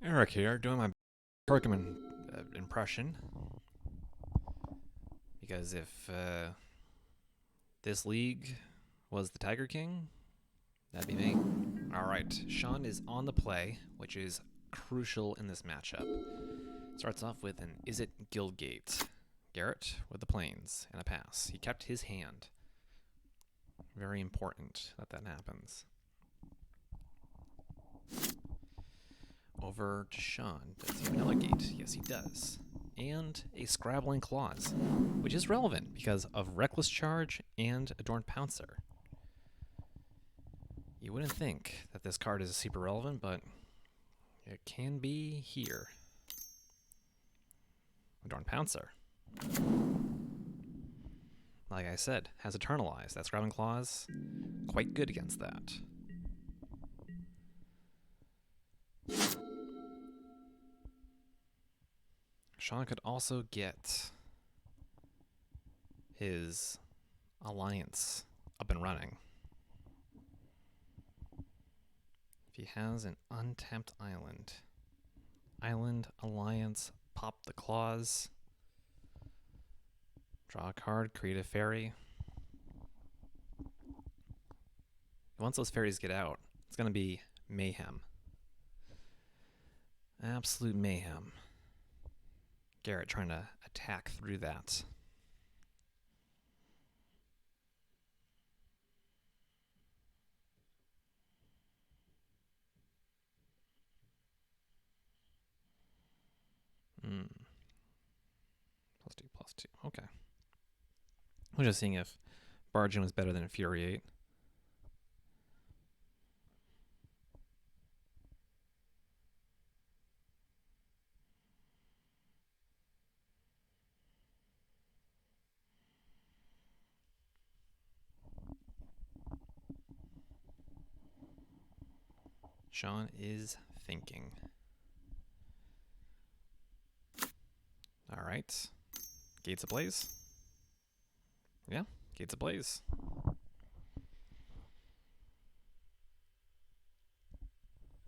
Eric here, doing my Pokemon impression. Because if this league was the Tiger King, that'd be me. Alright, Shawn is on the play, which is crucial in this matchup. Starts off with an Is It Guildgate. Garrett with the planes and a pass. He kept his hand. Very important that that happens. Over to Shawn. Does he have another gate? Yes, he does. And a Scrabbling Claws, which is relevant because of Reckless Charge and Adorned Pouncer. You wouldn't think that this card is super relevant, but it can be here. Adorned Pouncer. Like I said, has Eternalize. That Scrabbling Claws, quite good against that. Shawn could also get his alliance up and running. If he has an untapped island, alliance, pop the claws, draw a card, create a fairy. Once those fairies get out, it's going to be mayhem. Absolute mayhem. Garrett trying to attack through that. +2. Okay. I was just seeing if Bargain was better than Infuriate. Shawn is thinking. All right. Gates ablaze. Yeah, gates ablaze.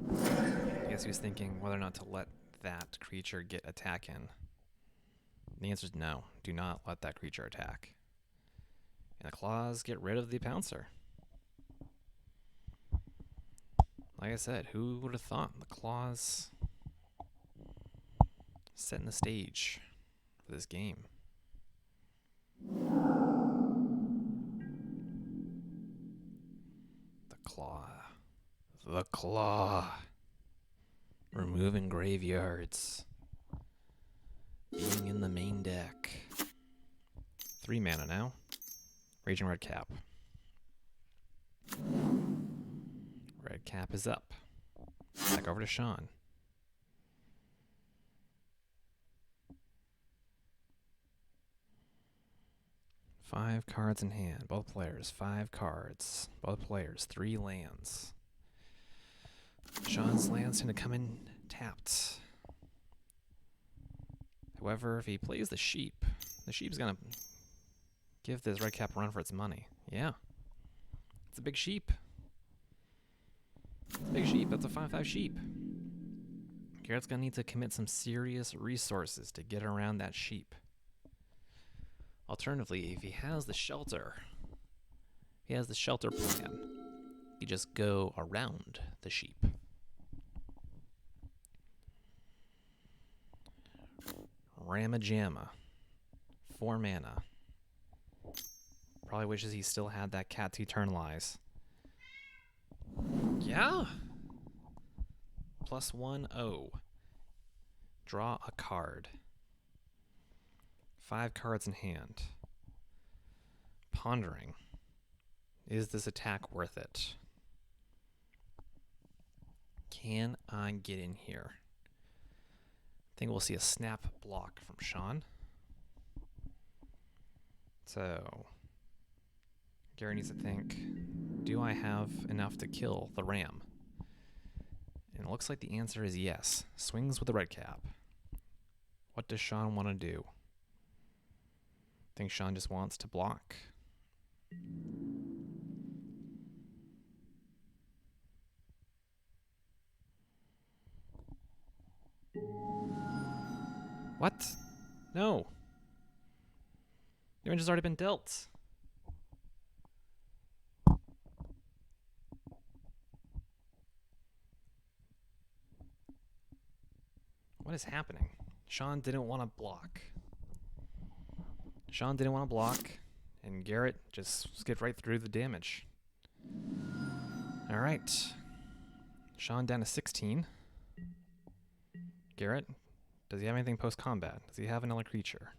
I guess he was thinking whether or not to let that creature get attack in. The answer is no. Do not let that creature attack. And the claws get rid of the pouncer. Like I said, who would have thought the claws setting the stage for this game? The claw. The claw. Removing graveyards. Being in the main deck. 3 mana now. Raging Red Cap. Red Cap is up. Back over to Shawn. Five cards in hand. Both players, 5 cards. Both players, 3 lands. Shawn's lands tend to come in tapped. However, if he plays the sheep's gonna give this red cap a run for its money. Yeah. It's a big sheep. It's a big sheep. That's a 5/5 sheep. Garrett's gonna need to commit some serious resources to get around that sheep. Alternatively, if he has the shelter plan, you just go around the sheep. Ramajamma. 4 mana. Probably wishes he still had that cat to eternalize. Yeah. +1/0. Draw a card. 5 cards in hand. Pondering. Is this attack worth it? Can I get in here? I think we'll see a snap block from Shawn. So, Garrett needs to think, do I have enough to kill the ram? And it looks like the answer is yes. Swings with the red cap. What does Shawn want to do? I think Shawn just wants to block. What? No. Damage has already been dealt. What is happening? Shawn didn't want to block. Shawn didn't want to block, and Garrett just skipped right through the damage. Alright. Shawn down to 16. Garrett, does he have anything post-combat? Does he have another creature?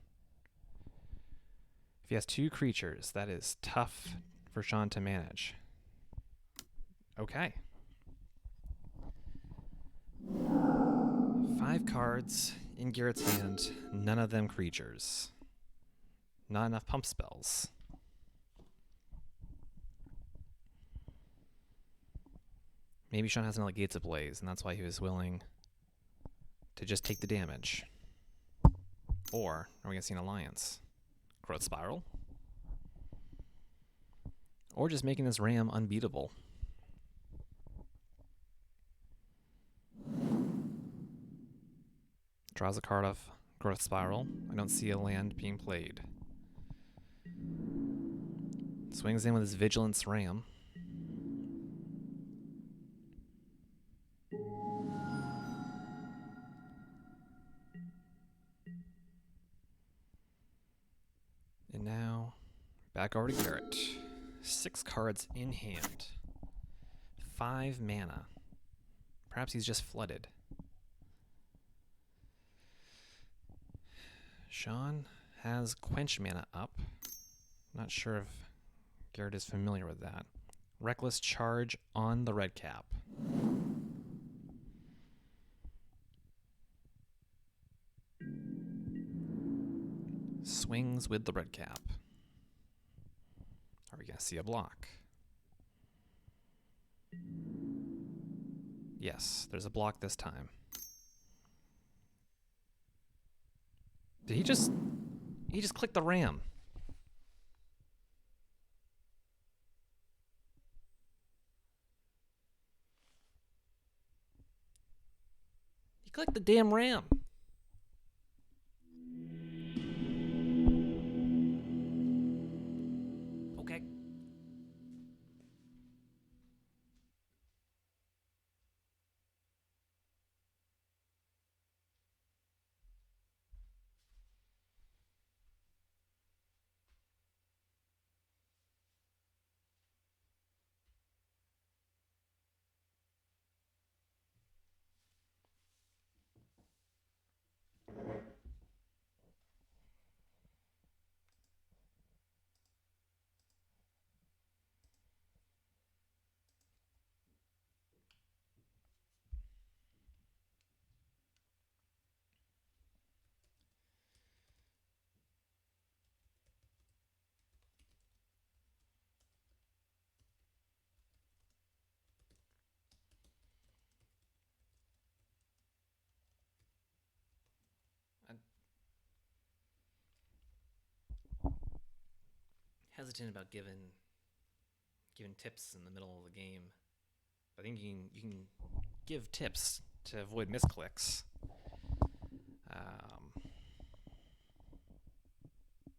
If he has 2 creatures, that is tough for Shawn to manage. Okay. 5 cards in Garrett's hand, none of them creatures. Not enough pump spells. Maybe Shawn has another Gates Ablaze, and that's why he was willing to just take the damage. Or are we going to see an alliance? Growth Spiral? Or just making this Ram unbeatable. Draws a card off Growth Spiral. I don't see a land being played. Swings in with his Vigilance Ram. And now, back over to Garrett. 6 cards in hand. 5 mana. Perhaps he's just flooded. Shawn has Quench mana up. Not sure if Garrett is familiar with that. Reckless Charge on the red cap. Swings with the red cap. Are we going to see a block? Yes, there's a block this time. Did he just click the ram? He clicked the damn ram. Okay. Hesitant about giving tips in the middle of the game. I think you can give tips to avoid misclicks. I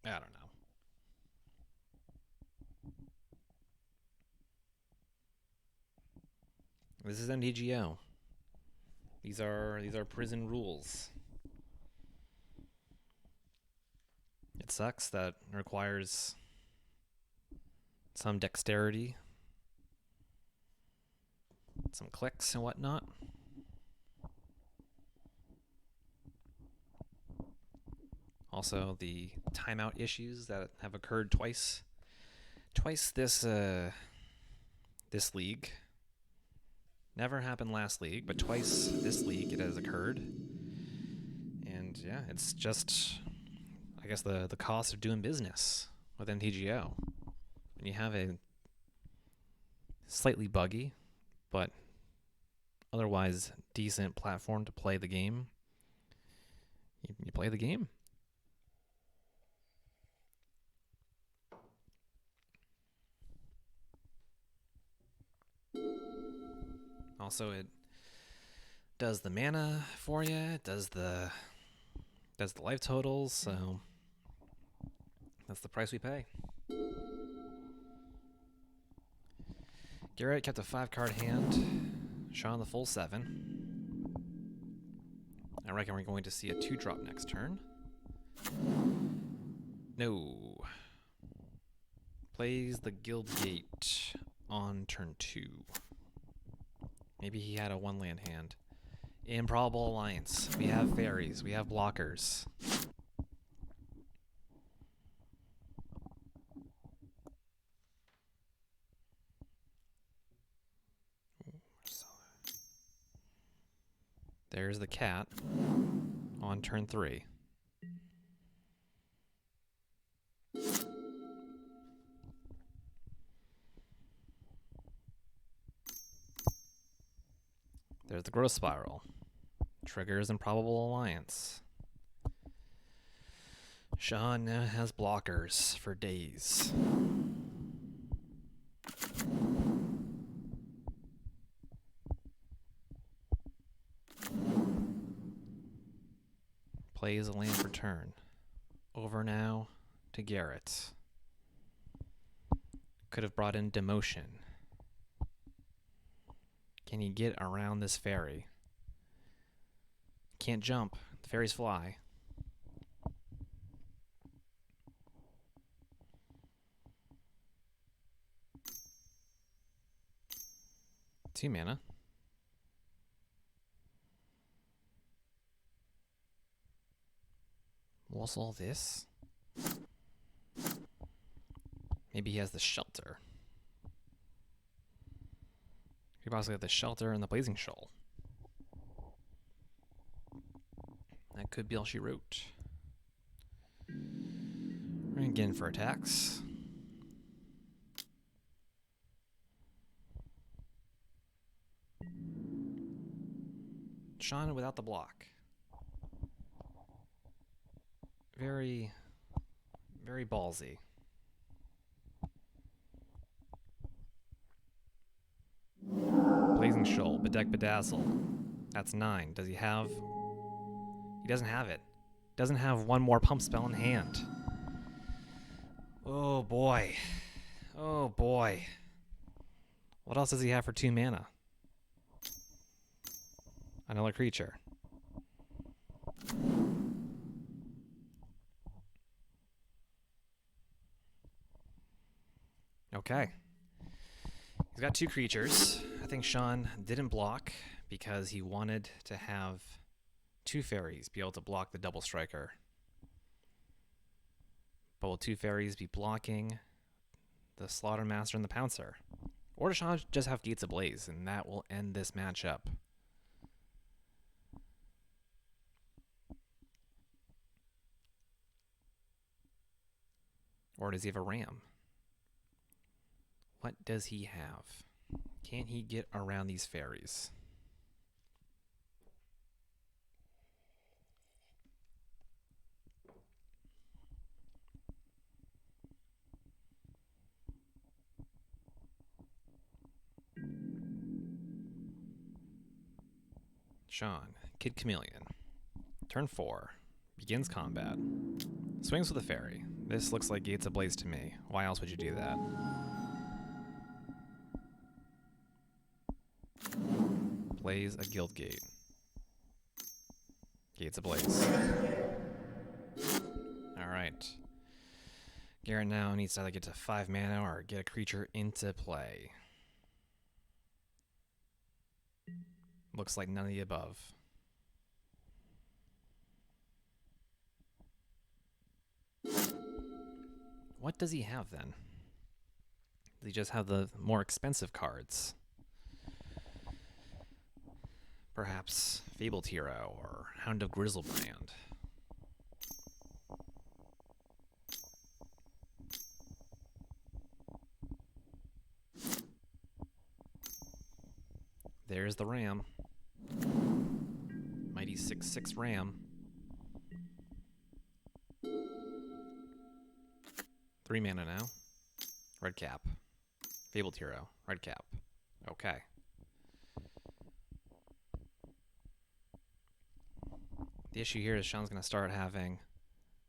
don't know. This is MTGO. These are prison rules. It sucks that it requires some dexterity, some clicks and whatnot. Also, the timeout issues that have occurred twice this league. Never happened last league, but twice this league it has occurred. And yeah, it's just, I guess, the cost of doing business with MTGO. When you have a slightly buggy, but otherwise decent platform to play the game, you play the game. Also, it does the mana for you. It does the That's the life totals, so that's the price we pay. Garrett kept a 5-card hand. Shawn the full 7. I reckon we're going to see a 2-drop next turn. No. Plays the Guild Gate on turn 2. Maybe he had a 1-land hand. Improbable Alliance. We have fairies. We have blockers. There's the cat on turn 3. There's the growth spiral. Triggers Improbable Alliance. Shawn now has blockers for days. Plays a land for turn. Over now to Garrett. Could have brought in Demotion. Can he get around this fairy? Can't jump. The fairies fly. Two mana. What's all this? Maybe he has the shelter. He possibly have the shelter and the blazing shoal. That could be all she wrote. We're gonna get in for attacks. Shawn without the block. Very, very ballsy. Blazing Shoal, Bedeck Bedazzle. That's 9. Does he have... He doesn't have it. Doesn't have one more pump spell in hand. Oh boy. Oh boy. What else does he have for 2 mana? Another creature. Okay. He's got 2 creatures. I think Shawn didn't block because he wanted to have 2 fairies be able to block the double striker. But will 2 fairies be blocking the Slaughtermaster and the Pouncer? Or does Shawn just have Gates Ablaze, and that will end this matchup? Or does he have a ram? What does he have? Can he get around these fairies? Shawn, Kid Chameleon. Turn 4. Begins combat. Swings with a fairy. This looks like Gates Ablaze to me. Why else would you do that? Plays a Guild Gate. Gates Ablaze. Alright. Garrett now needs to either get to 5 mana or get a creature into play. Looks like none of the above. What does he have then? Does he just have the more expensive cards? Perhaps Fabled Hero or Hound of Grizzlebrand. There's the Ram. Mighty 6/6 Ram. 3 mana now. Red cap. Fabled Hero. Red cap. Okay. The issue here is Shawn's going to start having,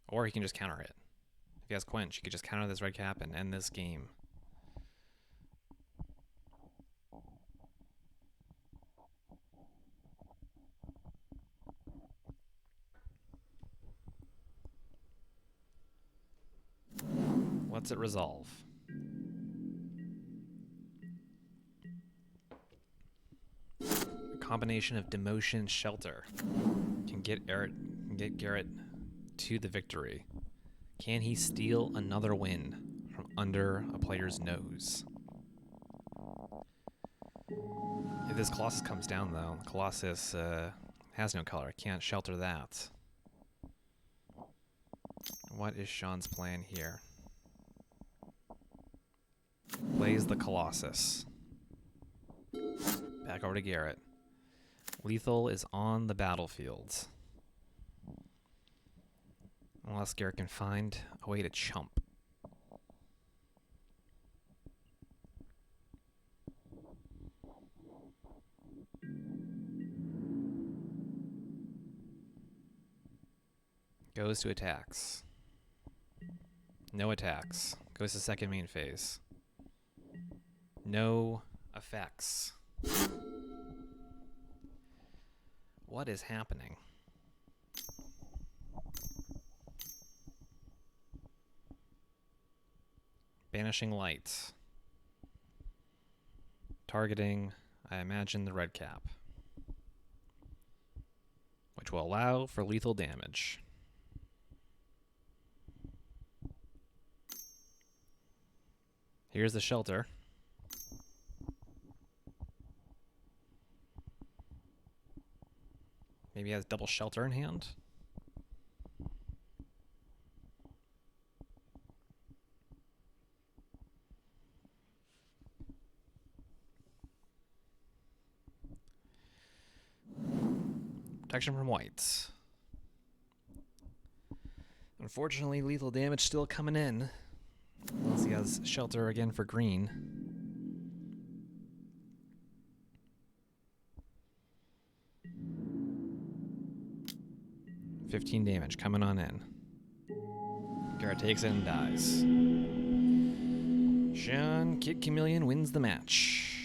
or he can just counter it. If he has Quench, he could just counter this red cap and end this game. What's it resolve? A combination of demotion and shelter can get Garrett to the victory. Can he steal another win from under a player's nose? If this Colossus comes down, though, Colossus has no color. Can't shelter that. What is Shawn's plan here? Plays the Colossus. Back over to Garrett. Lethal is on the battlefield. Unless Garrett can find a way to chump. Goes to attacks. No attacks. Goes to second main phase. No effects. What is happening? Banishing light. Targeting, I imagine, the red cap. Which will allow for lethal damage. Here's the shelter. Maybe he has double shelter in hand. Protection from whites. Unfortunately, lethal damage still coming in. Unless he has shelter again for green. $15 damage coming on in. Garrett takes it and dies. Shawn Kid Chameleon wins the match.